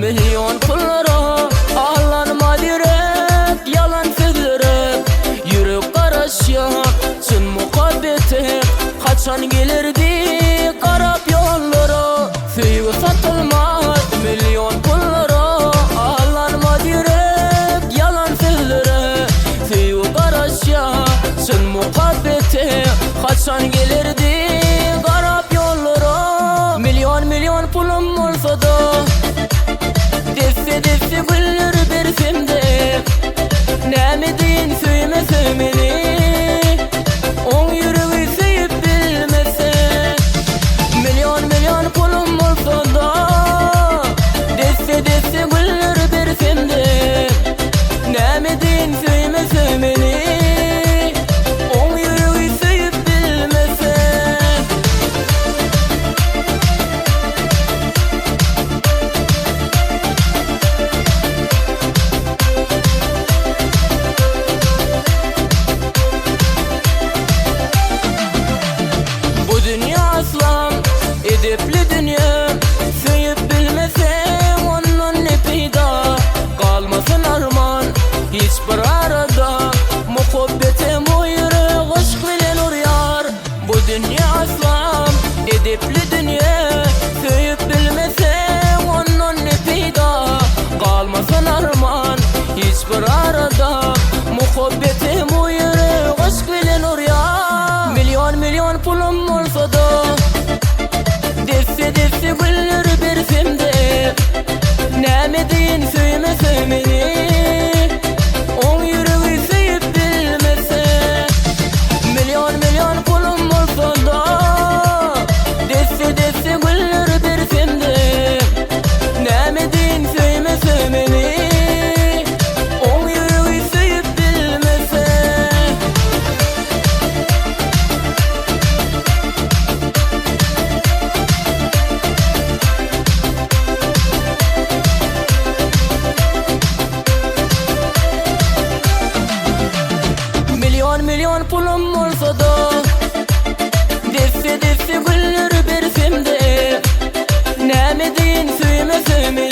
milyon pullara ağlanma direk, yalan sözlere yürüp karışya, çın muhabbeti kaçan gelirdi karap yollara. Sevgi satılmaz milyon pullara ağlanma direk, yalan sözlere sevgi karışya, çın muhabbeti kaçan gelirdi karap yollara. Milyon milyon pulum olsa da desse desse güller bersem de näme deyin söymese meni, on yüreği sevip bilmese. Milyon milyon pulum olsa da desse desse güller bersem de näme deyin söymese meni, on yüreği sevip bilmese. Edepli dünya sevip bilmesem onun ne peyda, kalmasın arman hiçbir arada. Muhabbetim bu yürek aşk bilen uryar. Bu dünya aslan edepli dünya sevip bilmesem onun ne peyda, kalmasın arman hiçbir arada. Muhabbetim bu yürek aşk bilen uryar. Milyon milyon pulum olsa da desse desse güller bersem de näme deyin söymese meni, on yüreği sevip bilmese. Milyon milyon pulum olsa da desse desse güller bersem de näme deyin söymese meni, on yüreği sevip bilmese. Milyon pulum olsa da desse desse güller bersem de näme deyin söymese meni.